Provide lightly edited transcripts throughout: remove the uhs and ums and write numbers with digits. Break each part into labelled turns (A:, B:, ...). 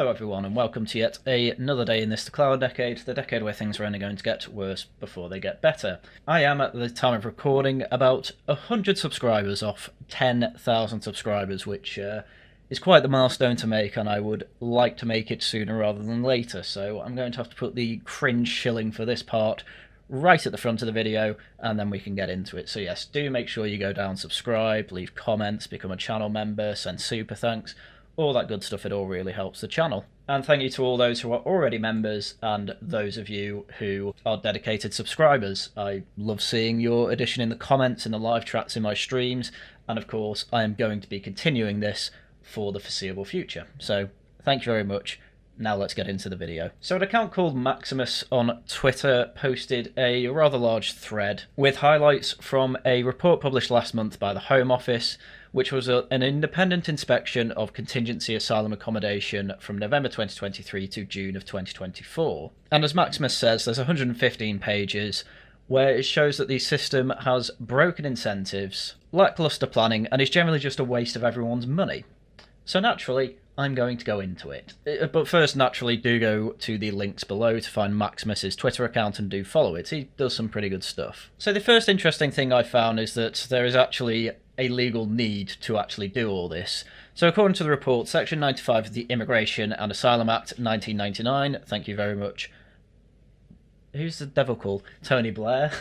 A: Hello everyone and welcome to yet another day in this cloud decade, the decade where things are only going to get worse before they get better. I am at the time of recording about 100 subscribers off 10,000 subscribers, which is quite the milestone to make, and I would like to make it sooner rather than later, so I'm going to have to put the cringe shilling for this part right at the front of the video and then we can get into it. So yes, do make sure you go down, subscribe, leave comments, become a channel member, send super thanks, all that good stuff. It all really helps the channel. And thank you to all those who are already members and those of you who are dedicated subscribers. I love seeing your addition in the comments, in the live chats, in my streams, and of course I am going to be continuing this for the foreseeable future. So thank you very much. Now let's get into the video. So an account called Maximus on Twitter posted a rather large thread with highlights from a report published last month by the Home Office, which was an independent inspection of contingency asylum accommodation from November 2023 to June of 2024. And as Maximus says, there's 115 pages where it shows that the system has broken incentives, lackluster planning, and is generally just a waste of everyone's money. So naturally, I'm going to go into it. But first, naturally, do go to the links below to find Maximus's Twitter account and do follow it. He does some pretty good stuff. So the first interesting thing I found is that there is actually a legal need to actually do all this. So according to the report, Section 95 of the Immigration and Asylum Act 1999, thank you very much. Who's the devil called? Tony Blair?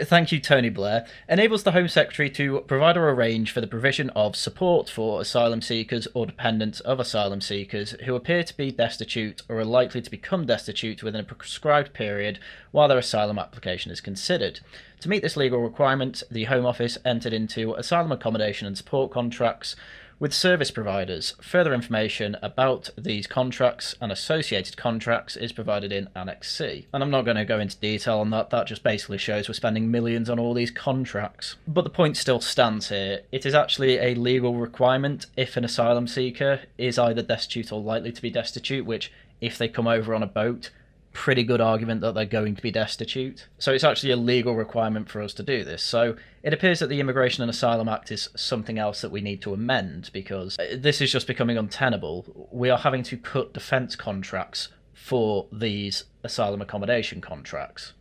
A: Thank you, Tony Blair, enables the Home Secretary to provide or arrange for the provision of support for asylum seekers or dependents of asylum seekers who appear to be destitute or are likely to become destitute within a prescribed period while their asylum application is considered. To meet this legal requirement, the Home Office entered into asylum accommodation and support contracts with service providers. Further information about these contracts and associated contracts is provided in Annex C. And I'm not going to go into detail on that, that just basically shows we're spending millions on all these contracts. But the point still stands here. It is actually a legal requirement if an asylum seeker is either destitute or likely to be destitute, which, if they come over on a boat, pretty good argument that they're going to be destitute. So it's actually a legal requirement for us to do this. So it appears that the Immigration and Asylum Act is something else that we need to amend, because this is just becoming untenable. We are having to cut defence contracts for these asylum accommodation contracts.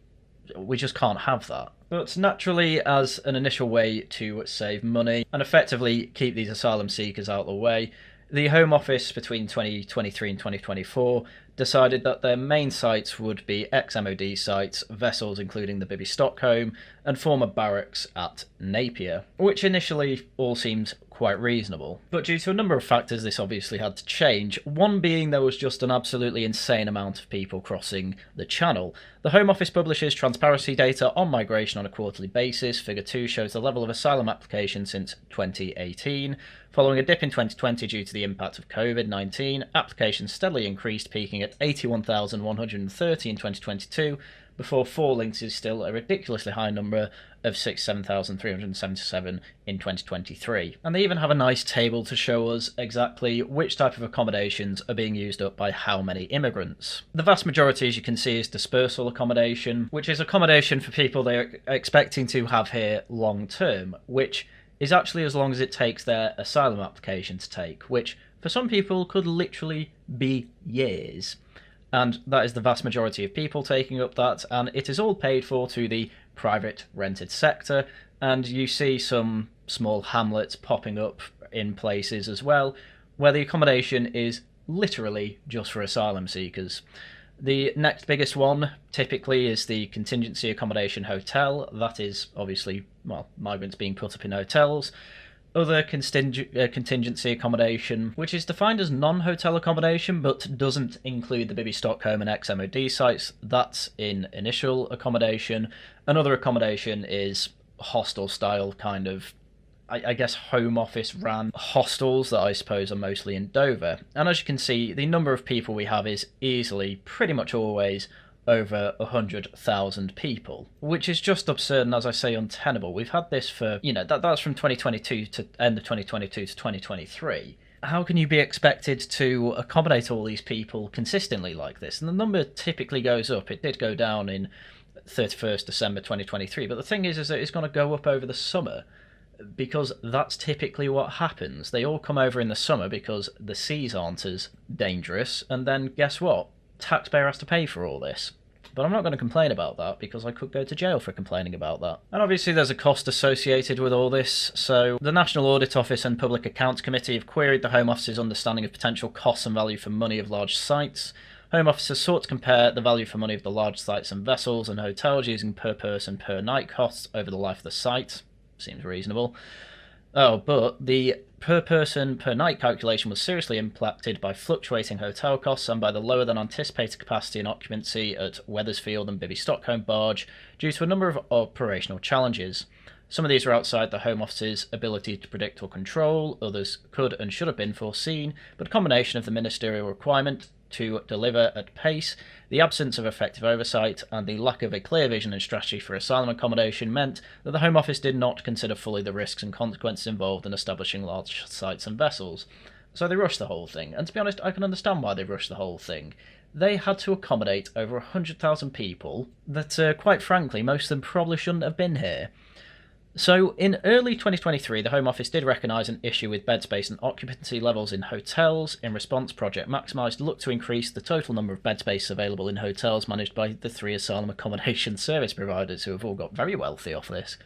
A: We just can't have that. But naturally, as an initial way to save money and effectively keep these asylum seekers out of the way, the Home Office between 2023 and 2024 decided that their main sites would be ex-MOD sites, vessels including the Bibi Stockholm, and former barracks at Napier, which initially all seemed quite reasonable. But due to a number of factors, this obviously had to change, one being there was just an absolutely insane amount of people crossing the channel. The Home Office publishes transparency data on migration on a quarterly basis. Figure 2 shows the level of asylum applications since 2018. Following a dip in 2020 due to the impact of COVID-19, applications steadily increased, peaking at 81,130 in 2022, before falling to still a ridiculously high number of 67,377 in 2023. And they even have a nice table to show us exactly which type of accommodations are being used up by how many immigrants. The vast majority, as you can see, is dispersal accommodation, which is accommodation for people they're expecting to have here long term, which is actually as long as it takes their asylum application to take, which for some people could literally be years. And that is the vast majority of people taking up that, and it is all paid for to the private rented sector, and you see some small hamlets popping up in places as well, where the accommodation is literally just for asylum seekers. The next biggest one typically is the contingency accommodation hotel. That is obviously, well, migrants being put up in hotels. Other contingency accommodation, which is defined as non-hotel accommodation but doesn't include the Bibi Stockholm and ex-MOD sites, that's in initial accommodation. Another accommodation is hostel-style kind of, I guess, Home Office ran hostels that I suppose are mostly in Dover. And as you can see, the number of people we have is easily, pretty much always, over 100,000 people, which is just absurd and, as I say, untenable. We've had this for, you know, that's from 2022 to end of 2022 to 2023. How can you be expected to accommodate all these people consistently like this? And the number typically goes up. It did go down in 31st December 2023, but the thing is that it's going to go up over the summer. because that's typically what happens. They all come over in the summer because the seas aren't as dangerous, and then guess what? Taxpayer has to pay for all this. But I'm not going to complain about that because I could go to jail for complaining about that. And obviously there's a cost associated with all this, so the National Audit Office and Public Accounts Committee have queried the Home Office's understanding of potential costs and value for money of large sites. Home Office has sought to compare the value for money of the large sites and vessels and hotels using per person per night costs over the life of the site. Seems reasonable. Oh, but the per person per night calculation was seriously impacted by fluctuating hotel costs and by the lower than anticipated capacity and occupancy at Wethersfield and Bibby Stockholm Barge due to a number of operational challenges. Some of these are outside the Home Office's ability to predict or control, others could and should have been foreseen, but a combination of the ministerial requirement to deliver at pace, the absence of effective oversight, and the lack of a clear vision and strategy for asylum accommodation meant that the Home Office did not consider fully the risks and consequences involved in establishing large sites and vessels. So they rushed the whole thing, and to be honest, I can understand why they rushed the whole thing. They had to accommodate over 100,000 people that, quite frankly, most of them probably shouldn't have been here. So, in early 2023, the Home Office did recognise an issue with bed space and occupancy levels in hotels. In response, Project Maximised looked to increase the total number of bed space available in hotels managed by the 3 asylum accommodation service providers, who have all got very wealthy off this.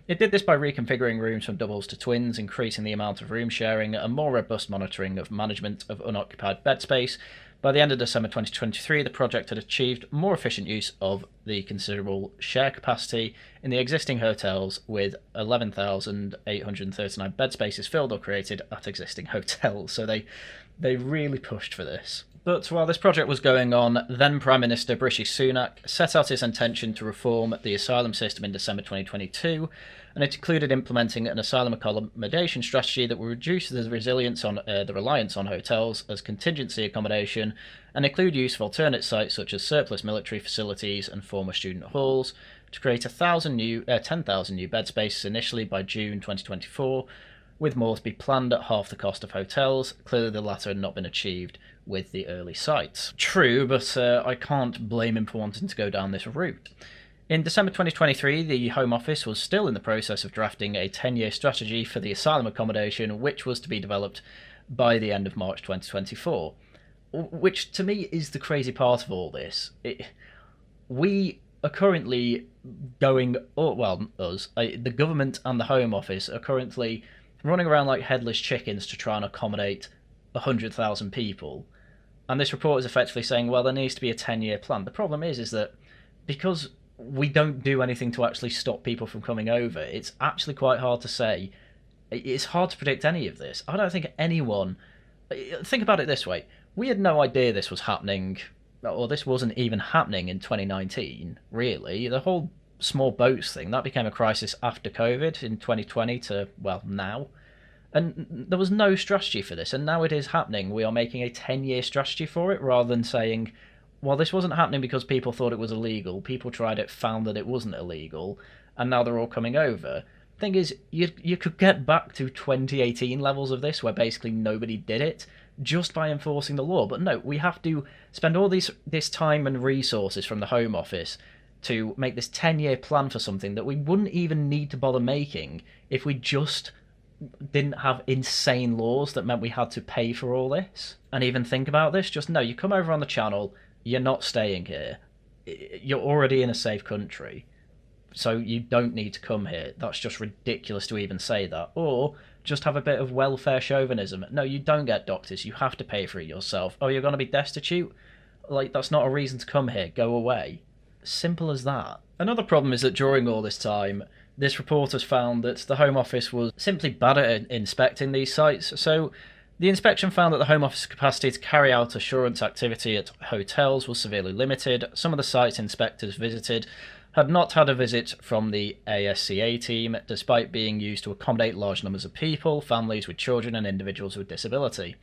A: It did this by reconfiguring rooms from doubles to twins, increasing the amount of room sharing, and more robust monitoring of management of unoccupied bed space. By the end of December 2023, the project had achieved more efficient use of the considerable share capacity in the existing hotels, with 11,839 bed spaces filled or created at existing hotels. So they really pushed for this. But while this project was going on, then Prime Minister Rishi Sunak set out his intention to reform the asylum system in December 2022, and it included implementing an asylum accommodation strategy that would reduce the reliance on hotels as contingency accommodation and include use of alternate sites such as surplus military facilities and former student halls to create 10,000 new bed spaces initially by June 2024, with more to be planned at half the cost of hotels. Clearly the latter had not been achieved with the early sites. True, but I can't blame him for wanting to go down this route. In December 2023, the Home Office was still in the process of drafting a 10-year strategy for the asylum accommodation, which was to be developed by the end of March 2024. Which, to me, is the crazy part of all this. We are currently going... the government and the Home Office are currently running around like headless chickens to try and accommodate 100,000 people. And this report is effectively saying, well, there needs to be a 10-year plan. The problem is that because we don't do anything to actually stop people from coming over, it's actually quite hard to say. It's hard to predict any of this. I don't think anyone... Think about it this way. We had no idea this was happening, or this wasn't even happening in 2019, really. The whole small boats thing, that became a crisis after COVID in 2020 to, well, now. And there was no strategy for this, and now it is happening. We are making a 10-year strategy for it, rather than saying, well, this wasn't happening because people thought it was illegal. People tried it, found that it wasn't illegal, and now they're all coming over. Thing is, you could get back to 2018 levels of this, where basically nobody did it, just by enforcing the law. But no, we have to spend all this time and resources from the Home Office to make this 10-year plan for something that we wouldn't even need to bother making if we just didn't have insane laws that meant we had to pay for all this. And even think about this, just no, you come over on the channel, you're not staying here. You're already in a safe country, so you don't need to come here. That's just ridiculous to even say that. Or just have a bit of welfare chauvinism. No, you don't get doctors, you have to pay for it yourself. Oh, you're going to be destitute? Like, that's not a reason to come here, go away. Simple as that. Another problem is that during all this time, this report has found that the Home Office was simply bad at inspecting these sites. So the inspection found that the Home Office's capacity to carry out assurance activity at hotels was severely limited. Some of the sites inspectors visited had not had a visit from the ASCA team, despite being used to accommodate large numbers of people, families with children and individuals with disability.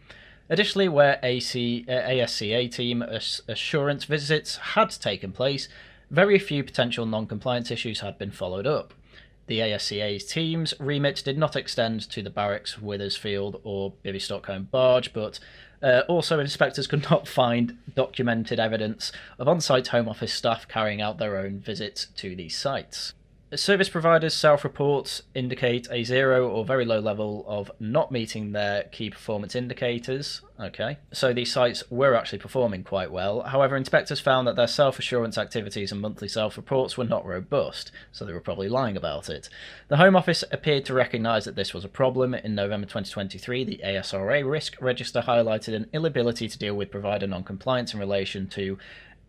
A: Additionally, where ASCA team assurance visits had taken place, very few potential non-compliance issues had been followed up. The ASCA's team's remit did not extend to the barracks, Withersfield or Bibby Stockholm Barge, but also inspectors could not find documented evidence of on-site Home Office staff carrying out their own visits to these sites. Service providers' self-reports indicate a 0 or very low level of not meeting their key performance indicators. Okay, so these sites were actually performing quite well. However, inspectors found that their self-assurance activities and monthly self-reports were not robust, so they were probably lying about it. The Home Office appeared to recognise that this was a problem. In November 2023, the ASRA Risk Register highlighted an inability to deal with provider non-compliance in relation to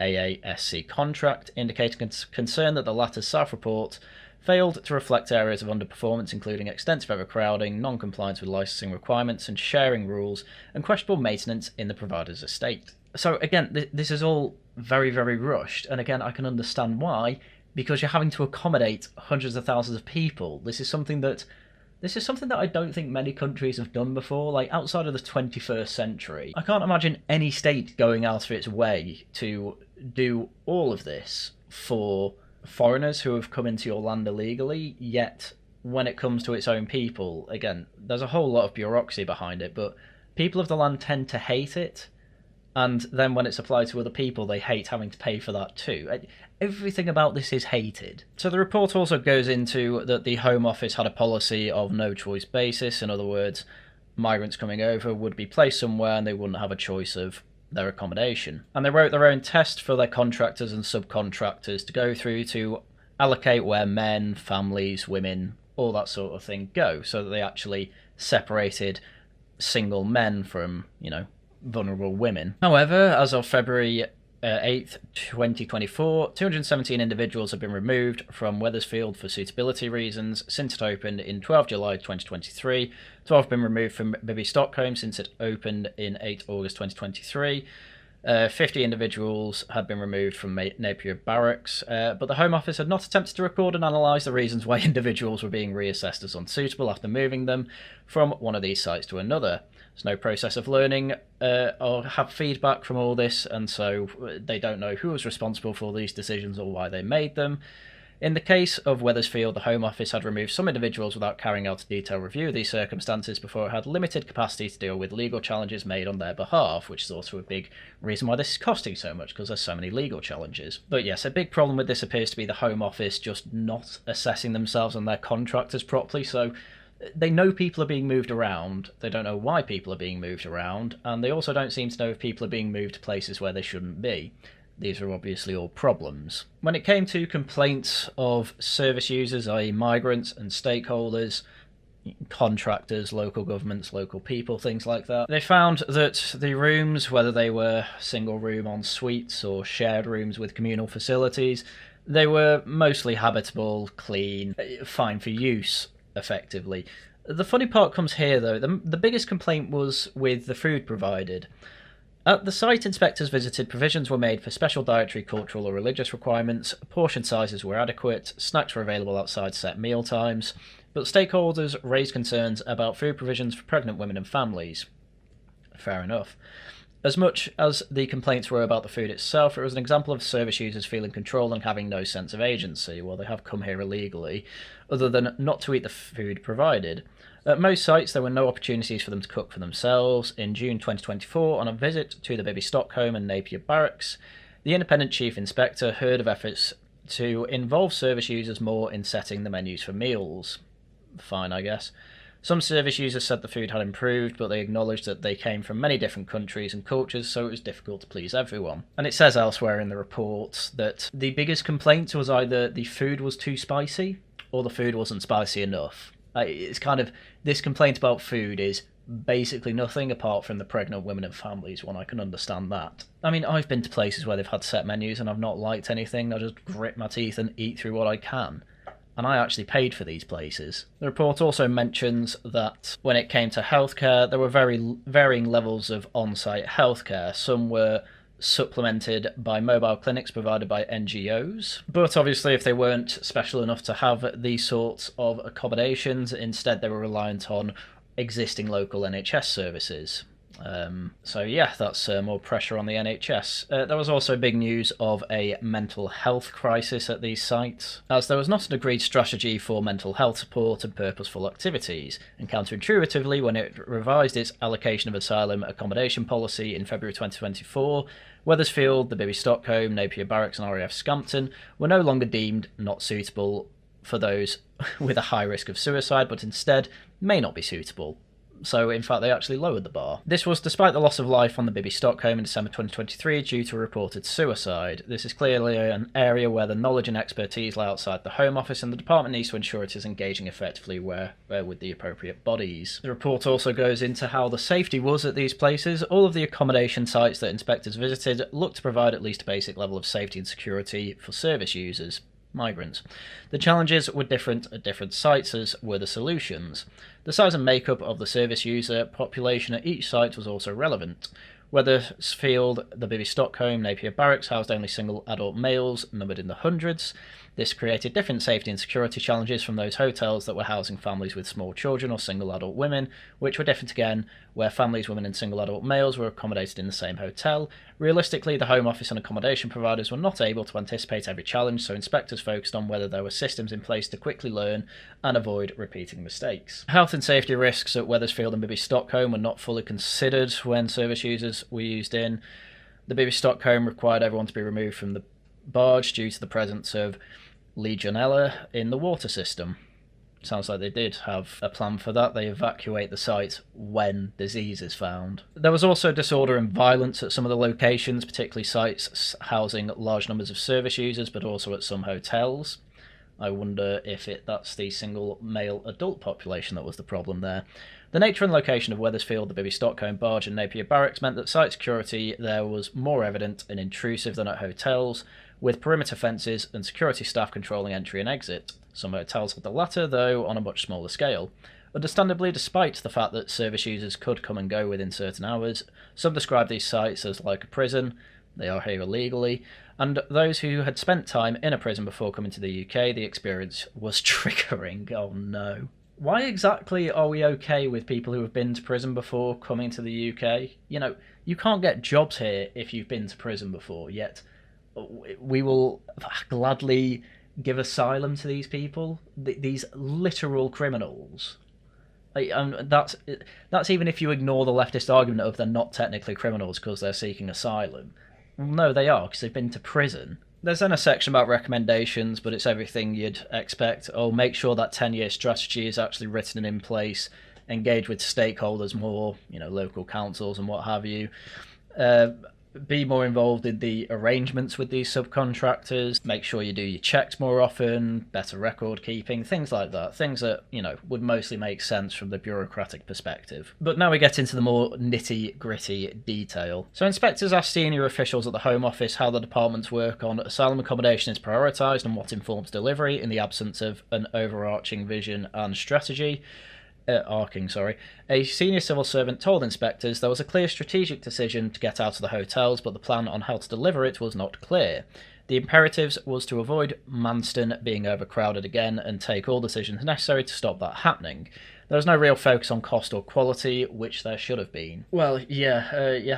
A: AASC contract, indicating concern that the latter's self-report failed to reflect areas of underperformance, including extensive overcrowding, non-compliance with licensing requirements and sharing rules, and questionable maintenance in the provider's estate. So again, this is all very, very rushed, and again, I can understand why, because you're having to accommodate hundreds of thousands of people. This is something that I don't think many countries have done before, like outside of the 21st century. I can't imagine any state going out of its way to do all of this for foreigners who have come into your land illegally, yet when it comes to its own people, again, there's a whole lot of bureaucracy behind it, but people of the land tend to hate it, and then when it's applied to other people, they hate having to pay for that too. Everything about this is hated. So the report also goes into that the Home Office had a policy of no choice basis. In other words, migrants coming over would be placed somewhere and they wouldn't have a choice of their accommodation. And they wrote their own test for their contractors and subcontractors to go through to allocate where men, families, women, all that sort of thing go, so that they actually separated single men from, vulnerable women. However, as of February 8th, 2024, 217 individuals have been removed from Wethersfield for suitability reasons since it opened in 12 July 2023. 12 have been removed from Bibby Stockholm since it opened in 8 August 2023. 50 individuals had been removed from Napier Barracks, but the Home Office had not attempted to record and analyse the reasons why individuals were being reassessed as unsuitable after moving them from one of these sites to another. There's no process of learning or have feedback from all this, and so they don't know who was responsible for these decisions or why they made them. In the case of Wethersfield, the Home Office had removed some individuals without carrying out a detailed review of these circumstances before it had limited capacity to deal with legal challenges made on their behalf, which is also a big reason why this is costing so much, because there's so many legal challenges. But yes, a big problem with this appears to be the Home Office just not assessing themselves and their contractors properly, so they know people are being moved around, they don't know why people are being moved around, and they also don't seem to know if people are being moved to places where they shouldn't be. These are obviously all problems. When it came to complaints of service users, i.e. migrants and stakeholders, contractors, local governments, local people, things like that, they found that the rooms, whether they were single room en suites or shared rooms with communal facilities, they were mostly habitable, clean, fine for use, effectively. The funny part comes here, though. The biggest complaint was with the food provided. At the site inspectors visited, provisions were made for special dietary, cultural or religious requirements, portion sizes were adequate, snacks were available outside set meal times, but stakeholders raised concerns about food provisions for pregnant women and families. Fair enough. As much as the complaints were about the food itself, it was an example of service users feeling control and having no sense of agency. Well, they have come here illegally, other than not to eat the food provided. At most sites, there were no opportunities for them to cook for themselves. In June 2024, on a visit to the Bibby Stockholm and Napier Barracks, the independent chief inspector heard of efforts to involve service users more in setting the menus for meals. Fine, I guess. Some service users said the food had improved, but they acknowledged that they came from many different countries and cultures, so it was difficult to please everyone. And it says elsewhere in the report that the biggest complaint was either the food was too spicy or the food wasn't spicy enough. It's kind of, this complaint about food is basically nothing apart from the pregnant women and families one. I can understand that. I mean, I've been to places where they've had set menus and I've not liked anything. I just grit my teeth and eat through what I can. And I actually paid for these places. The report also mentions that when it came to healthcare, there were very varying levels of on-site healthcare. Some were supplemented by mobile clinics provided by NGOs, but obviously if they weren't special enough to have these sorts of accommodations, instead they were reliant on existing local NHS services. So yeah, that's more pressure on the NHS. There was also big news of a mental health crisis at these sites, as there was not an agreed strategy for mental health support and purposeful activities, and counterintuitively, when it revised its allocation of asylum accommodation policy in February 2024, Wethersfield, the Bibby Stockholm, Napier Barracks and RAF Scampton were no longer deemed not suitable for those with a high risk of suicide, but instead may not be suitable. So, in fact, they actually lowered the bar. This was despite the loss of life on the Bibby Stockholm in December 2023 due to a reported suicide. This is clearly an area where the knowledge and expertise lie outside the Home Office, and the department needs to ensure it is engaging effectively where with the appropriate bodies. The report also goes into how the safety was at these places. All of the accommodation sites that inspectors visited looked to provide at least a basic level of safety and security for service users. Migrants. The challenges were different at different sites, as were the solutions. The size and makeup of the service user population at each site was also relevant. Wethersfield, the Bibby Stockholm, Napier Barracks housed only single adult males, numbered in the hundreds. This created different safety and security challenges from those hotels that were housing families with small children or single adult women, which were different again, where families, women and single adult males were accommodated in the same hotel. Realistically, the Home Office and accommodation providers were not able to anticipate every challenge, so inspectors focused on whether there were systems in place to quickly learn and avoid repeating mistakes. Health and safety risks at Wethersfield and Bibby Stockholm were not fully considered when service users were used in. The Bibby Stockholm required everyone to be removed from the barge due to the presence of Legionella in the water system. Sounds like they did have a plan for that. They evacuate the site when disease is found. There was also disorder and violence at some of the locations, particularly sites housing large numbers of service users, but also at some hotels. I wonder if that's the single male adult population that was the problem there. The nature and location of Wethersfield, the Bibby Stockholm barge and Napier Barracks meant that site security there was more evident and intrusive than at hotels, with perimeter fences and security staff controlling entry and exit. Some hotels had the latter, though on a much smaller scale. Understandably, despite the fact that service users could come and go within certain hours, some described these sites as like a prison. They are here illegally, and those who had spent time in a prison before coming to the UK, the experience was triggering. Oh no. Why exactly are we okay with people who have been to prison before coming to the UK? You know, you can't get jobs here if you've been to prison before, yet we will gladly give asylum to these people, these literal criminals. That's even if you ignore the leftist argument of they're not technically criminals because they're seeking asylum. No, they are, because they've been to prison. There's then a section about recommendations, but it's everything you'd expect. Oh, make sure that 10-year strategy is actually written and in place. Engage with stakeholders more, local councils and what have you. Be more involved in the arrangements with these subcontractors. Make sure you do your checks more often. Better record keeping. Things like that. Things that, would mostly make sense from the bureaucratic perspective. But now we get into the more nitty-gritty detail. So inspectors asked senior officials at the Home Office how the department's work on asylum accommodation is prioritised and what informs delivery in the absence of an overarching vision and strategy. A senior civil servant told inspectors there was a clear strategic decision to get out of the hotels, but the plan on how to deliver it was not clear. The imperatives was to avoid Manston being overcrowded again and take all decisions necessary to stop that happening. There was no real focus on cost or quality, which there should have been. Well, yeah, you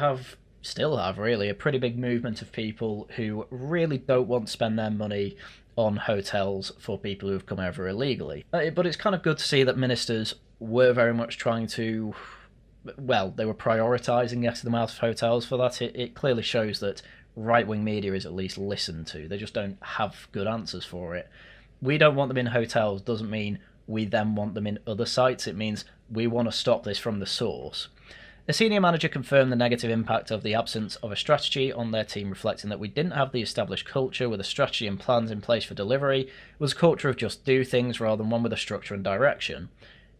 A: still have really a pretty big movement of people who really don't want to spend their money on hotels for people who have come over illegally. But it's kind of good to see that ministers were very much trying to, they were prioritising getting them out of hotels for that. It clearly shows that right-wing media is at least listened to. They just don't have good answers for it. We don't want them in hotels doesn't mean we then want them in other sites. It means we want to stop this from the source. A senior manager confirmed the negative impact of the absence of a strategy on their team, reflecting that we didn't have the established culture with a strategy and plans in place for delivery. It was a culture of just do things rather than one with a structure and direction.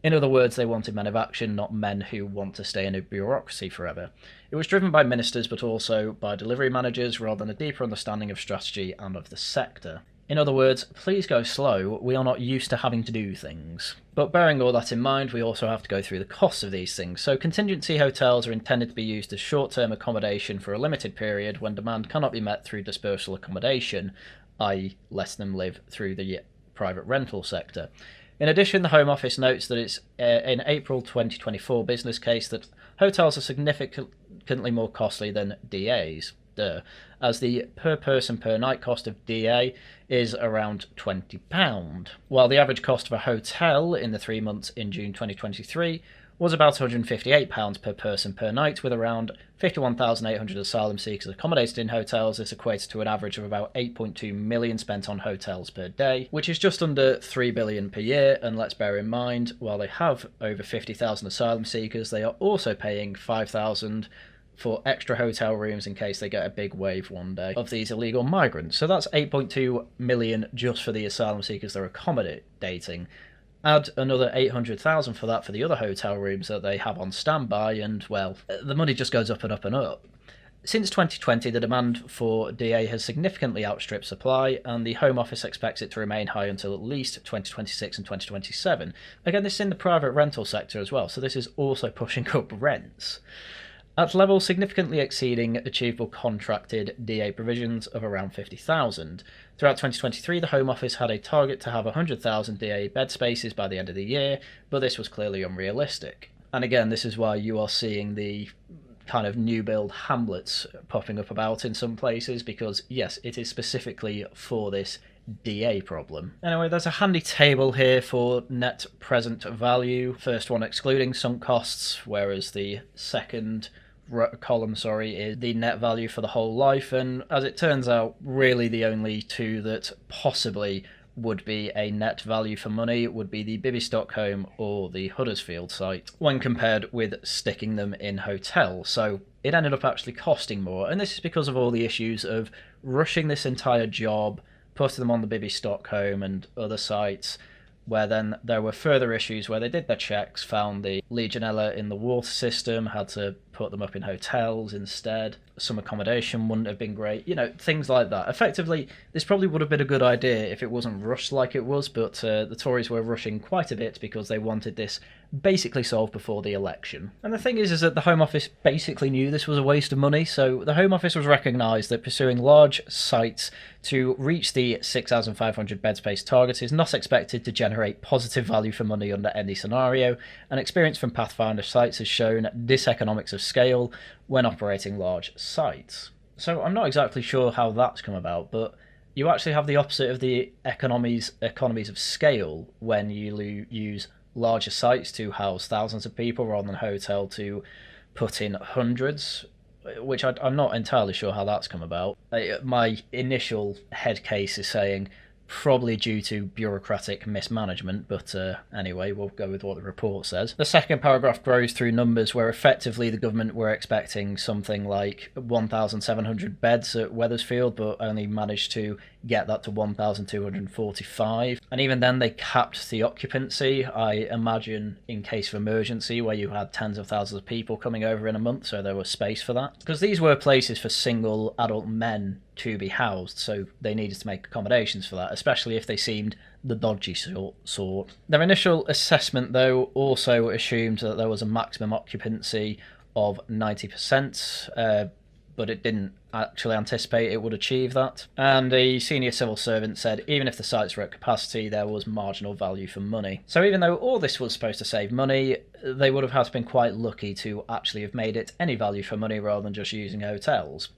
A: In other words, they wanted men of action, not men who want to stay in a bureaucracy forever. It was driven by ministers, but also by delivery managers, rather than a deeper understanding of strategy and of the sector. In other words, please go slow, we are not used to having to do things. But bearing all that in mind, we also have to go through the costs of these things. So contingency hotels are intended to be used as short-term accommodation for a limited period when demand cannot be met through dispersal accommodation, i.e. let them live through the private rental sector. In addition, the Home Office notes that it's in April 2024 business case that hotels are significantly more costly than DAs, as the per person per night cost of DA is around £20, while the average cost of a hotel in the 3 months in June 2023 was about £158 per person per night, with around 51,800 asylum seekers accommodated in hotels. This equates to an average of about 8.2 million spent on hotels per day, which is just under 3 billion per year. And let's bear in mind, while they have over 50,000 asylum seekers, they are also paying 5,000 for extra hotel rooms in case they get a big wave one day of these illegal migrants. So that's 8.2 million just for the asylum seekers they're accommodating. Add another 800,000 for that for the other hotel rooms that they have on standby, and, well, the money just goes up and up and up. Since 2020, the demand for DA has significantly outstripped supply, and the Home Office expects it to remain high until at least 2026 and 2027. Again, this is in the private rental sector as well, so this is also pushing up rents at levels significantly exceeding achievable contracted DA provisions of around 50,000. Throughout 2023, the Home Office had a target to have 100,000 DA bed spaces by the end of the year, but this was clearly unrealistic. And again, this is why you are seeing the kind of new build hamlets popping up about in some places, because yes, it is specifically for this DA problem. Anyway, there's a handy table here for net present value. First one excluding sunk costs, whereas the second column, is the net value for the whole life, and as it turns out, really the only two that possibly would be a net value for money would be the Bibby Stockholm or the Huddersfield site, when compared with sticking them in hotels. So it ended up actually costing more, and this is because of all the issues of rushing this entire job, putting them on the Bibby Stockholm and other sites, where then there were further issues where they did their checks, found the Legionella in the water system, had to put them up in hotels instead. Some accommodation wouldn't have been great, things like that. Effectively, this probably would have been a good idea if it wasn't rushed like it was, but the Tories were rushing quite a bit because they wanted this basically solved before the election. And the thing is that the Home Office basically knew this was a waste of money, so the Home Office was recognised that pursuing large sites to reach the 6,500 bed space target is not expected to generate positive value for money under any scenario, and experience from Pathfinder sites has shown diseconomics of scale when operating large sites. So I'm not exactly sure how that's come about, but you actually have the opposite of the economies of scale when you use larger sites to house thousands of people rather than a hotel to put in hundreds, which I'm not entirely sure how that's come about. My initial head case is saying probably due to bureaucratic mismanagement, but anyway, we'll go with what the report says. The second paragraph grows through numbers where effectively the government were expecting something like 1,700 beds at Wethersfield, but only managed to get that to 1,245. And even then they capped the occupancy, I imagine in case of emergency, where you had tens of thousands of people coming over in a month, so there was space for that. Because these were places for single adult men to be housed, so they needed to make accommodations for that, especially if they seemed the dodgy sort. Their initial assessment, though, also assumed that there was a maximum occupancy of 90%, but it didn't actually anticipate it would achieve that. And a senior civil servant said even if the sites were at capacity, there was marginal value for money. So even though all this was supposed to save money, they would have had to been quite lucky to actually have made it any value for money rather than just using hotels.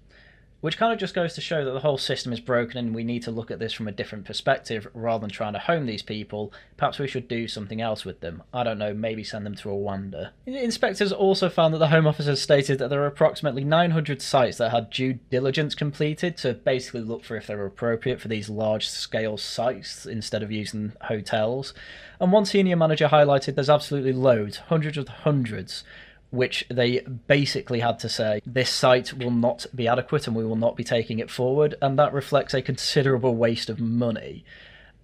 A: Which kind of just goes to show that the whole system is broken and we need to look at this from a different perspective rather than trying to home these people. Perhaps we should do something else with them. I don't know, maybe send them to Rwanda. Inspectors also found that the Home Office has stated that there are approximately 900 sites that had due diligence completed to basically look for if they were appropriate for these large-scale sites instead of using hotels. And one senior manager highlighted there's absolutely loads, hundreds of hundreds, which they basically had to say, this site will not be adequate and we will not be taking it forward, and that reflects a considerable waste of money.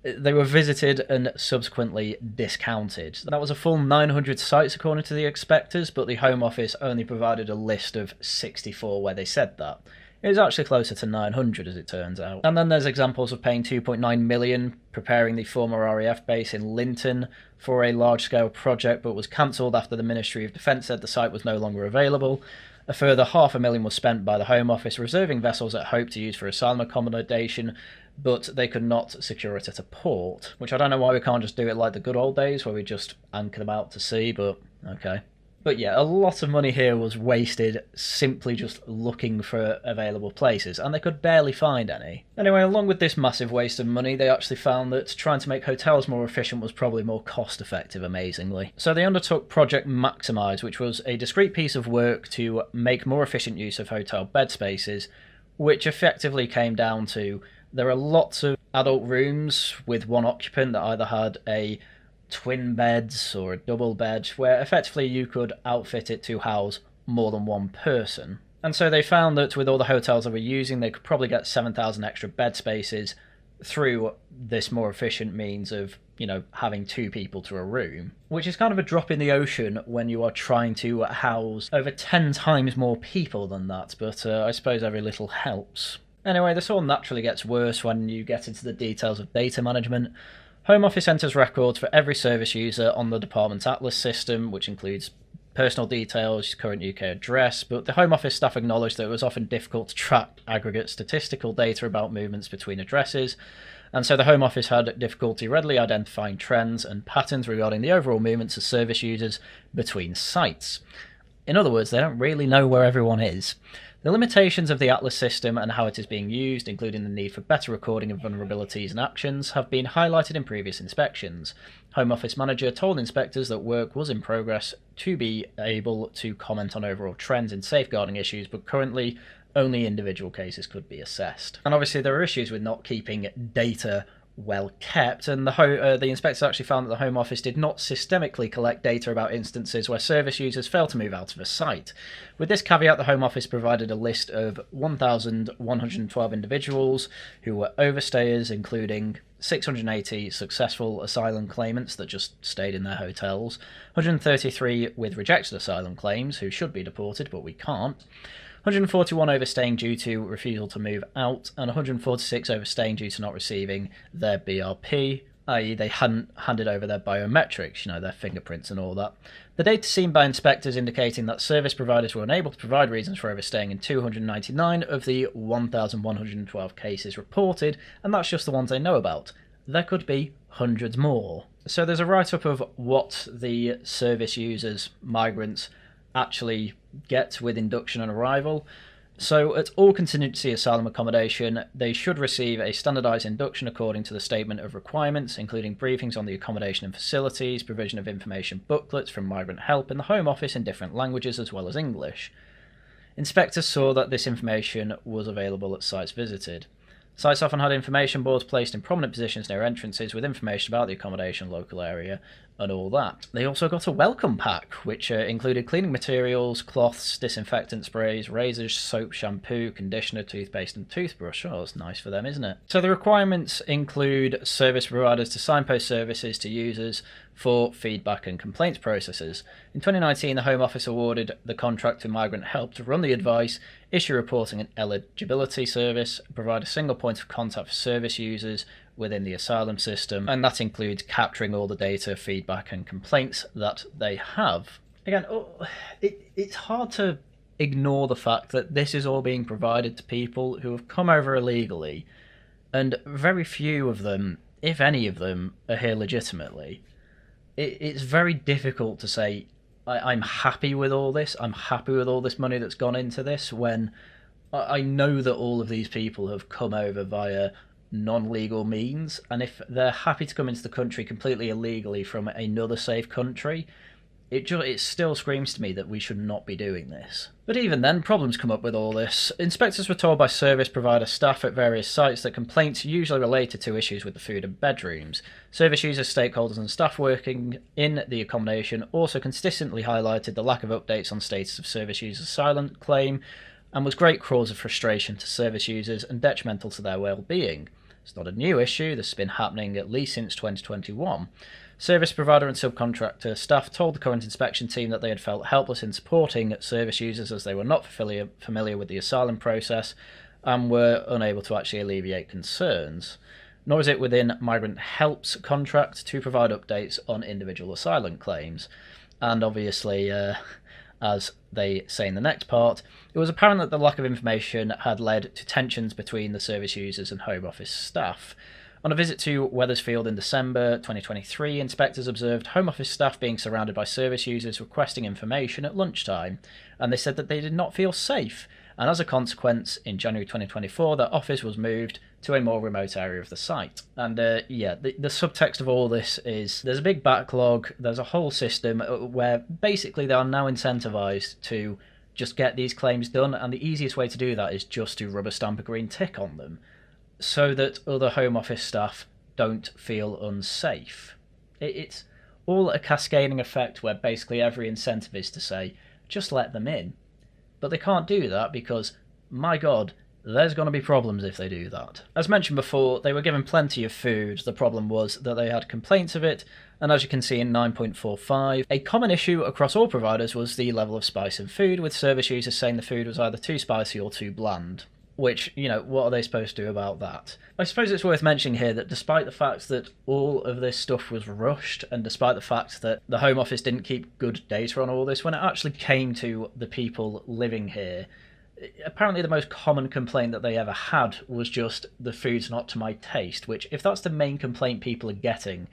A: They were visited and subsequently discounted. That was a full 900 sites according to the inspectors, but the Home Office only provided a list of 64 where they said that. It was actually closer to 900 as it turns out. And then there's examples of paying 2.9 million preparing the former RAF base in Linton for a large-scale project, but was cancelled after the Ministry of Defence said the site was no longer available. A further $500,000 was spent by the Home Office reserving vessels at Hope to use for asylum accommodation, but they could not secure it at a port, which I don't know why we can't just do it like the good old days where we just anchor them out to sea, but okay. But yeah, a lot of money here was wasted simply just looking for available places, and they could barely find any. Anyway, along with this massive waste of money, they actually found that trying to make hotels more efficient was probably more cost effective, amazingly. So they undertook Project Maximise, which was a discrete piece of work to make more efficient use of hotel bed spaces, which effectively came down to there are lots of adult rooms with one occupant that either had a twin beds or a double bed, where effectively you could outfit it to house more than one person. And so they found that with all the hotels they were using, they could probably get 7,000 extra bed spaces through this more efficient means of, having two people to a room, which is kind of a drop in the ocean when you are trying to house over 10 times more people than that, but I suppose every little helps. Anyway, this all naturally gets worse when you get into the details of data management. Home Office enters records for every service user on the department's Atlas system, which includes personal details, current UK address, but the Home Office staff acknowledged that it was often difficult to track aggregate statistical data about movements between addresses, and so the Home Office had difficulty readily identifying trends and patterns regarding the overall movements of service users between sites. In other words, they don't really know where everyone is. The limitations of the Atlas system and how it is being used, including the need for better recording of vulnerabilities and actions, have been highlighted in previous inspections. Home Office manager told inspectors that work was in progress to be able to comment on overall trends in safeguarding issues, but currently only individual cases could be assessed. And obviously there are issues with not keeping data well kept, and the inspectors actually found that the Home Office did not systemically collect data about instances where service users failed to move out of a site. With this caveat, the Home Office provided a list of 1,112 individuals who were overstayers, including 680 successful asylum claimants that just stayed in their hotels, 133 with rejected asylum claims who should be deported but we can't, 141 overstaying due to refusal to move out, and 146 overstaying due to not receiving their BRP, i.e. they hadn't handed over their biometrics, their fingerprints and all that. The data seen by inspectors indicating that service providers were unable to provide reasons for overstaying in 299 of the 1,112 cases reported, and that's just the ones they know about. There could be hundreds more. So there's a write-up of what the service users, migrants, actually get with induction and arrival. So at all contingency asylum accommodation, they should receive a standardised induction according to the statement of requirements, including briefings on the accommodation and facilities, provision of information booklets from Migrant Help in the Home Office in different languages as well as English. Inspectors saw that this information was available at sites visited. Sites often had information boards placed in prominent positions near entrances with information about the accommodation, local area, and all that. They also got a welcome pack, which included cleaning materials, cloths, disinfectant sprays, razors, soap, shampoo, conditioner, toothpaste, and toothbrush. Oh, that's nice for them, isn't it? So the requirements include service providers to signpost services to users for feedback and complaints processes. In 2019, the Home Office awarded the contract to Migrant Help to run the advice, issue reporting and eligibility service, provide a single point of contact for service users within the asylum system, and that includes capturing all the data, feedback and complaints that they have. Again, it's hard to ignore the fact that this is all being provided to people who have come over illegally, and very few of them, if any of them, are here legitimately. It's very difficult to say, I'm happy with all this, I'm happy with all this money that's gone into this, when I know that all of these people have come over via non-legal means, and if they're happy to come into the country completely illegally from another safe country, it still screams to me that we should not be doing this. But even then, problems come up with all this. Inspectors were told by service provider staff at various sites that complaints usually related to issues with the food and bedrooms. Service users, stakeholders and staff working in the accommodation also consistently highlighted the lack of updates on status of service users' silent claim, and was great cause of frustration to service users and detrimental to their well-being. It's not a new issue, this has been happening at least since 2021. Service provider and subcontractor staff told the current inspection team that they had felt helpless in supporting service users as they were not familiar with the asylum process and were unable to actually alleviate concerns. Nor is it within Migrant Help's contract to provide updates on individual asylum claims. And obviously, as they say in the next part, it was apparent that the lack of information had led to tensions between the service users and Home Office staff. On a visit to Wethersfield in December 2023, inspectors observed Home Office staff being surrounded by service users requesting information at lunchtime, and they said that they did not feel safe, and as a consequence, in January 2024, their office was moved to a more remote area of the site. And the subtext of all this is there's a big backlog, there's a whole system where basically they are now incentivized to just get these claims done, and the easiest way to do that is just to rubber stamp a green tick on them, so that other Home Office staff don't feel unsafe. It's all a cascading effect where basically every incentive is to say, just let them in. But they can't do that because, my God, there's going to be problems if they do that. As mentioned before, they were given plenty of food. The problem was that they had complaints of it, and as you can see in 9.45, a common issue across all providers was the level of spice in food, with service users saying the food was either too spicy or too bland. Which, what are they supposed to do about that? I suppose it's worth mentioning here that despite the fact that all of this stuff was rushed, and despite the fact that the Home Office didn't keep good data on all this, when it actually came to the people living here, apparently the most common complaint that they ever had was just, the food's not to my taste, which, if that's the main complaint people are getting,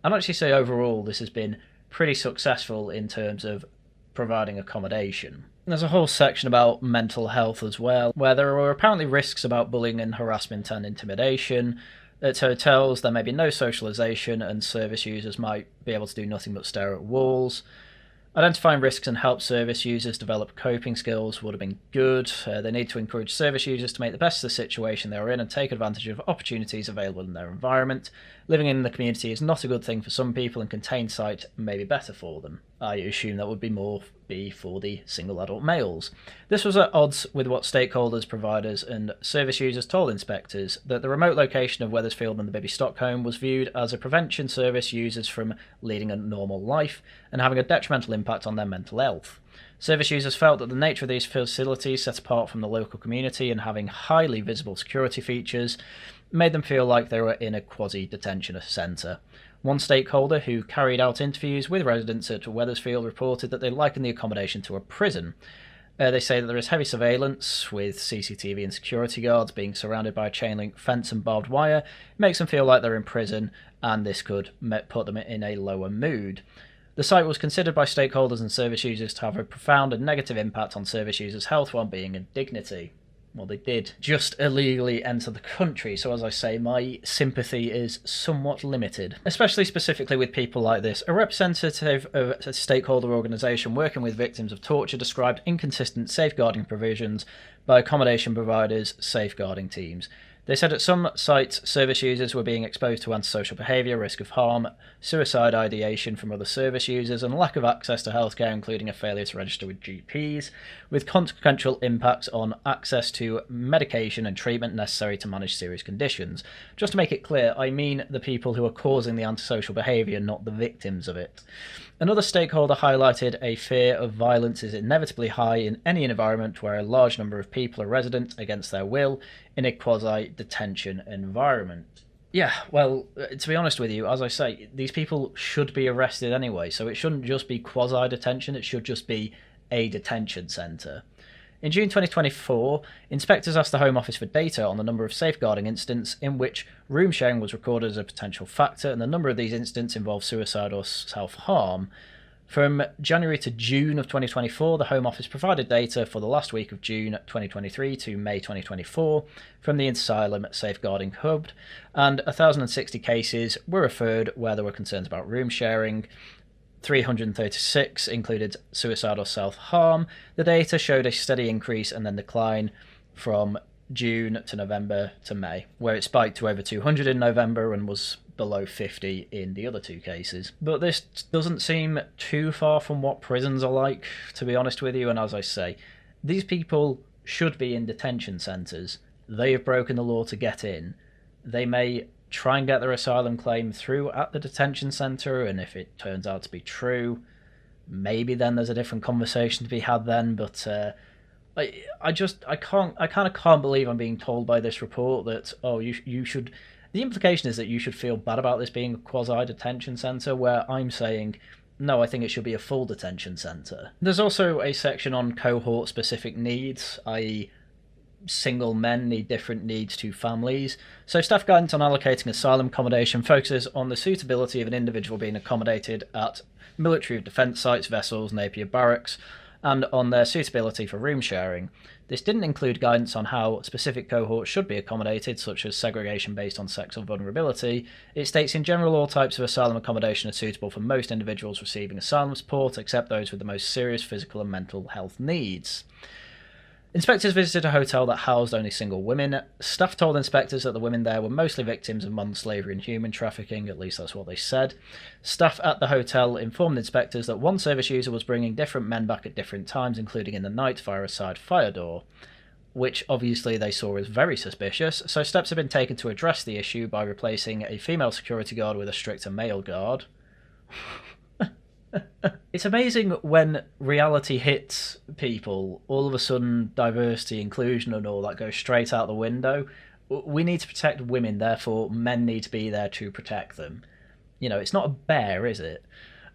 A: I'd actually say overall this has been pretty successful in terms of providing accommodation. There's a whole section about mental health as well, where there are apparently risks about bullying and harassment and intimidation. At hotels, there may be no socialisation, and service users might be able to do nothing but stare at walls. Identifying risks and help service users develop coping skills would have been good. They need to encourage service users to make the best of the situation they are in and take advantage of opportunities available in their environment. Living in the community is not a good thing for some people, and contained site may be better for them. I assume that would be for the single adult males. This was at odds with what stakeholders, providers and service users told inspectors, that the remote location of Wethersfield and the Bibby Stockholm was viewed as a prevention service users from leading a normal life and having a detrimental impact on their mental health. Service users felt that the nature of these facilities, set apart from the local community and having highly visible security features, made them feel like they were in a quasi-detention centre. One stakeholder who carried out interviews with residents at Wethersfield reported that they likened the accommodation to a prison. They say that there is heavy surveillance, with CCTV and security guards being surrounded by a chain link fence and barbed wire. It makes them feel like they're in prison, and this could put them in a lower mood. The site was considered by stakeholders and service users to have a profound and negative impact on service users' health, well-being and dignity. Well, they did just illegally enter the country, so as I say, my sympathy is somewhat limited, especially specifically with people like this. A representative of a stakeholder organisation working with victims of torture described inconsistent safeguarding provisions by accommodation providers' safeguarding teams. They said at some sites, service users were being exposed to antisocial behaviour, risk of harm, suicide ideation from other service users, and lack of access to healthcare, including a failure to register with GPs, with consequential impacts on access to medication and treatment necessary to manage serious conditions. Just to make it clear, I mean the people who are causing the antisocial behaviour, not the victims of it. Another stakeholder highlighted a fear of violence is inevitably high in any environment where a large number of people are resident against their will in a quasi-detention environment. Yeah, well, to be honest with you, as I say, these people should be arrested anyway, so it shouldn't just be quasi-detention, it should just be a detention centre. In June 2024, inspectors asked the Home Office for data on the number of safeguarding incidents in which room sharing was recorded as a potential factor, and the number of these incidents involved suicide or self-harm. From January to June of 2024, the Home Office provided data for the last week of June 2023 to May 2024 from the Asylum Safeguarding Hub, and 1,060 cases were referred where there were concerns about room sharing. 336 included suicide or self-harm. The data showed a steady increase and then decline from June to November to May, where it spiked to over 200 in November and was below 50 in the other two cases. But this doesn't seem too far from what prisons are like, to be honest with you, and as I say, these people should be in detention centres. They have broken the law to get in. They may try and get their asylum claim through at the detention centre, and if it turns out to be true, maybe then there's a different conversation to be had then, but I kind of can't believe I'm being told by this report that, oh, you should, the implication is that you should feel bad about this being a quasi-detention centre, where I'm saying, no, I think it should be a full detention centre. There's also a section on cohort-specific needs, i.e. single men need different needs to families. So staff guidance on allocating asylum accommodation focuses on the suitability of an individual being accommodated at military defence sites, vessels, Napier barracks, and on their suitability for room sharing. This didn't include guidance on how specific cohorts should be accommodated, such as segregation based on sex or vulnerability. It states in general all types of asylum accommodation are suitable for most individuals receiving asylum support, except those with the most serious physical and mental health needs. Inspectors visited a hotel that housed only single women. Staff told inspectors that the women there were mostly victims of modern slavery and human trafficking, at least that's what they said. Staff at the hotel informed inspectors that one service user was bringing different men back at different times, including in the night via a side fire door, which obviously they saw as very suspicious, so steps have been taken to address the issue by replacing a female security guard with a stricter male guard. It's amazing when reality hits people, all of a sudden diversity, inclusion and all that goes straight out the window. We need to protect women, therefore men need to be there to protect them. You know, it's not a bear, is it?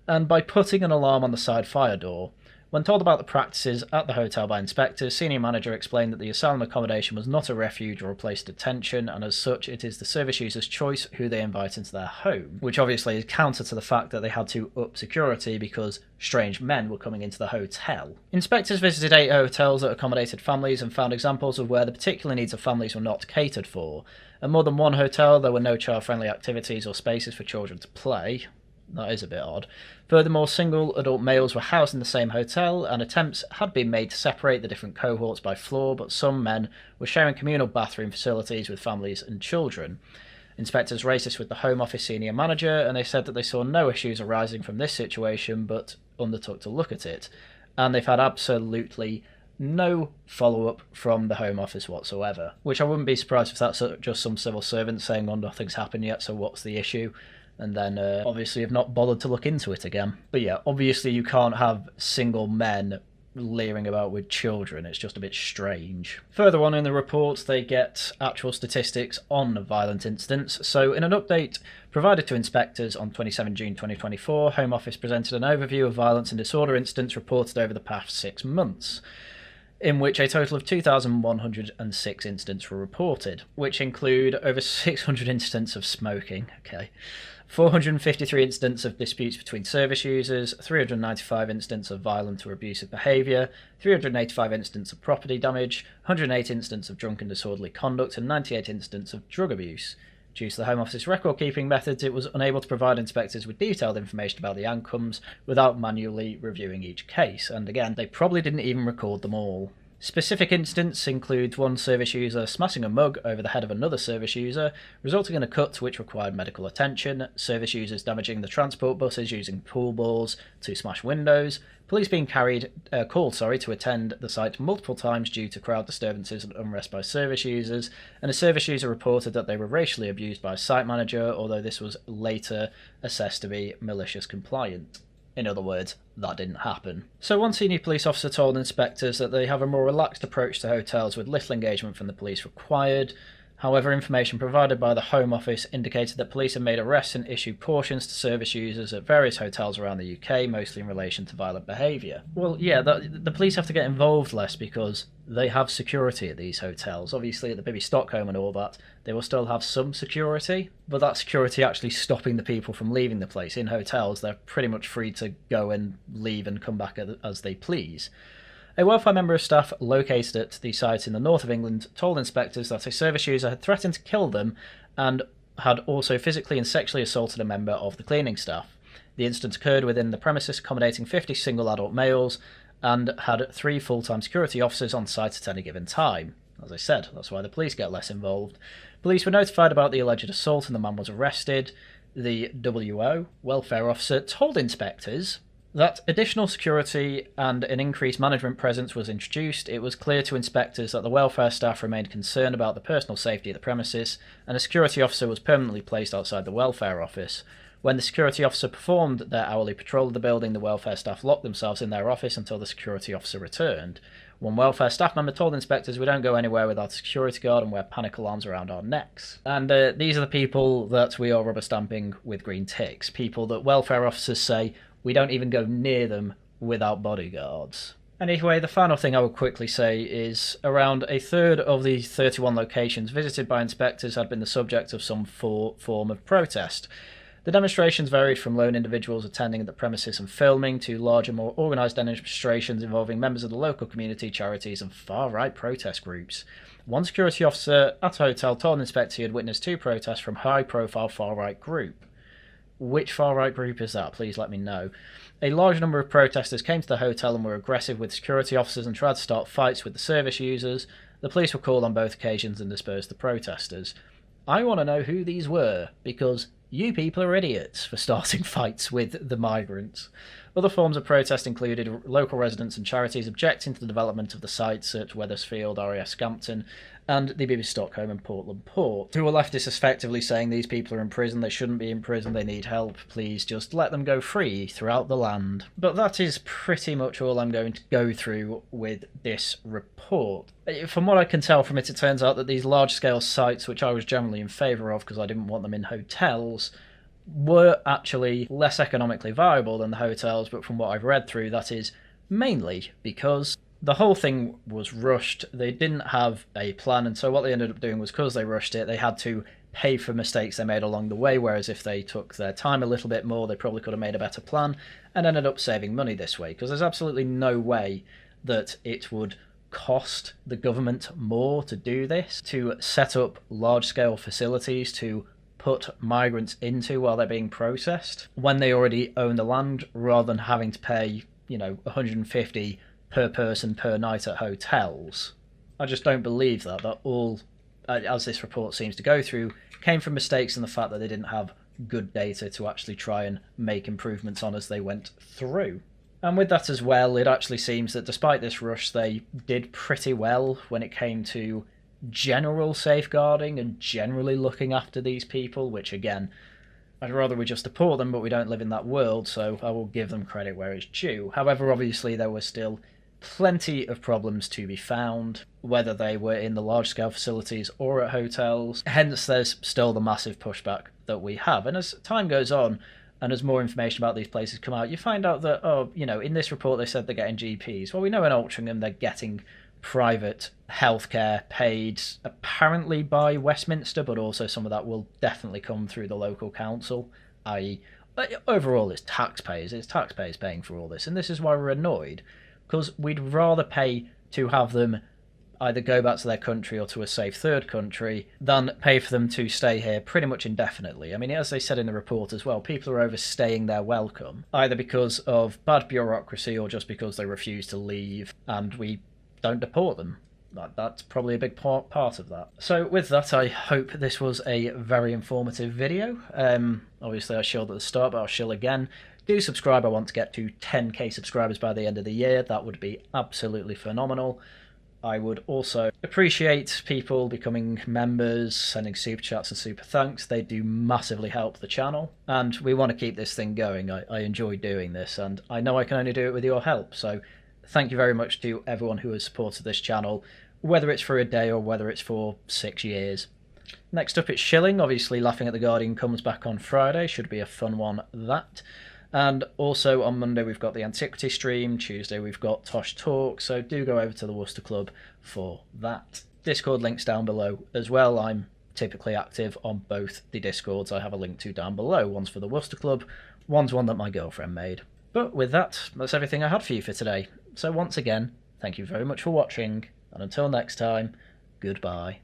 A: And by putting an alarm on the side fire door, when told about the practices at the hotel by inspectors, senior manager explained that the asylum accommodation was not a refuge or a place of detention, and as such it is the service user's choice who they invite into their home, which obviously is counter to the fact that they had to up security because strange men were coming into the hotel. Inspectors visited 8 hotels that accommodated families and found examples of where the particular needs of families were not catered for. At more than one hotel there were no child-friendly activities or spaces for children to play. That is a bit odd. Furthermore, single adult males were housed in the same hotel, and attempts had been made to separate the different cohorts by floor, but some men were sharing communal bathroom facilities with families and children. Inspectors raised this with the Home Office senior manager, and they said that they saw no issues arising from this situation, but undertook to look at it. And they've had absolutely no follow-up from the Home Office whatsoever, which I wouldn't be surprised if that's just some civil servant saying, oh, nothing's happened yet, so what's the issue? And then obviously have not bothered to look into it again. But yeah, obviously you can't have single men leering about with children. It's just a bit strange. Further on in the report, they get actual statistics on violent incidents. So in an update provided to inspectors on 27 June 2024, Home Office presented an overview of violence and disorder incidents reported over the past 6 months, in which a total of 2,106 incidents were reported, which include over 600 incidents of smoking. Okay. 453 incidents of disputes between service users, 395 incidents of violent or abusive behaviour, 385 incidents of property damage, 108 incidents of drunken disorderly conduct, and 98 incidents of drug abuse. Due to the Home Office record-keeping methods, it was unable to provide inspectors with detailed information about the outcomes without manually reviewing each case, and again, they probably didn't even record them all. Specific incidents include one service user smashing a mug over the head of another service user, resulting in a cut which required medical attention, service users damaging the transport buses using pool balls to smash windows, police being called to attend the site multiple times due to crowd disturbances and unrest by service users, and a service user reported that they were racially abused by a site manager, although this was later assessed to be malicious compliant. In other words, that didn't happen. So one senior police officer told inspectors that they have a more relaxed approach to hotels with little engagement from the police required. However, information provided by the Home Office indicated that police have made arrests and issued cautions to service users at various hotels around the UK, mostly in relation to violent behaviour. Well, yeah, the police have to get involved less because they have security at these hotels. Obviously, at the Bibby Stockholm and all that, they will still have some security, but that security actually stopping the people from leaving the place. In hotels, they're pretty much free to go and leave and come back as they please. A welfare member of staff located at the site in the north of England told inspectors that a service user had threatened to kill them and had also physically and sexually assaulted a member of the cleaning staff. The incident occurred within the premises accommodating 50 single adult males and had 3 full-time security officers on site at any given time. As I said, that's why the police get less involved. Police were notified about the alleged assault and the man was arrested. The WO, welfare officer, told inspectors that additional security and an increased management presence was introduced. It was clear to inspectors that the welfare staff remained concerned about the personal safety of the premises, and a security officer was permanently placed outside the welfare office. When the security officer performed their hourly patrol of the building, the welfare staff locked themselves in their office until the security officer returned. One welfare staff member told inspectors, "We don't go anywhere without a security guard and wear panic alarms around our necks." And these are the people that we are rubber stamping with green ticks. People that welfare officers say, we don't even go near them without bodyguards. Anyway, the final thing I will quickly say is around a third of the 31 locations visited by inspectors had been the subject of some form of protest. The demonstrations varied from lone individuals attending the premises and filming to larger, more organised demonstrations involving members of the local community, charities and far-right protest groups. One security officer at a hotel told an inspector he had witnessed 2 protests from a high-profile far-right group. Which far-right group is that? Please let me know. A large number of protesters came to the hotel and were aggressive with security officers and tried to start fights with the service users. The police were called on both occasions and dispersed the protesters. I want to know who these were, because you people are idiots for starting fights with the migrants. Other forms of protest included local residents and charities objecting to the development of the sites at Wethersfield, RAF Scampton, and the BBC Stockholm and Portland Port, who were leftists effectively saying these people are in prison, they shouldn't be in prison, they need help, please just let them go free throughout the land. But that is pretty much all I'm going to go through with this report. From what I can tell from it, it turns out that these large-scale sites, which I was generally in favour of because I didn't want them in hotels, were actually less economically viable than the hotels, but from what I've read through, that is mainly because the whole thing was rushed. They didn't have a plan, and so what they ended up doing was, because they rushed it, they had to pay for mistakes they made along the way, whereas if they took their time a little bit more, they probably could have made a better plan and ended up saving money this way, because there's absolutely no way that it would cost the government more to do this, to set up large-scale facilities to put migrants into while they're being processed, when they already own the land, rather than having to pay, 150 per person per night at hotels. I just don't believe that all, as this report seems to go through, came from mistakes in the fact that they didn't have good data to actually try and make improvements on as they went through. And with that as well, it actually seems that despite this rush, they did pretty well when it came to general safeguarding and generally looking after these people, which again, I'd rather we just deport them, but we don't live in that world, so I will give them credit where it's due. However, obviously there were still plenty of problems to be found, whether they were in the large-scale facilities or at hotels. Hence, there's still the massive pushback that we have. And as time goes on, and as more information about these places come out, you find out that, in this report they said they're getting GPs. Well, we know in Altrincham they're getting private healthcare paid apparently by Westminster, but also some of that will definitely come through the local council, i.e. overall it's taxpayers paying for all this, and this is why we're annoyed, because we'd rather pay to have them either go back to their country or to a safe third country than pay for them to stay here pretty much indefinitely. I mean, as they said in the report as well, people are overstaying their welcome, either because of bad bureaucracy or just because they refuse to leave, and we don't deport them. That's probably a big part of that. So with that, I hope this was a very informative video. Obviously I shilled at the start, but I'll shill again. Do subscribe. I want to get to 10k subscribers by the end of the year. That would be absolutely phenomenal. I would also appreciate people becoming members, sending super chats and super thanks. They do massively help the channel, and we want to keep this thing going. I enjoy doing this, and I know I can only do it with your help, so thank you very much to everyone who has supported this channel, whether it's for a day or whether it's for 6 years. Next up, it's shilling. Obviously, Laughing at the Guardian comes back on Friday. Should be a fun one, that. And also on Monday we've got the Antiquity stream, Tuesday we've got Tosh Talk, so do go over to the Worcester Club for that. Discord links down below as well. I'm typically active on both the Discords I have a link to down below. One's for the Worcester Club, one's one that my girlfriend made. But with that, that's everything I had for you for today. So once again, thank you very much for watching, and until next time, goodbye.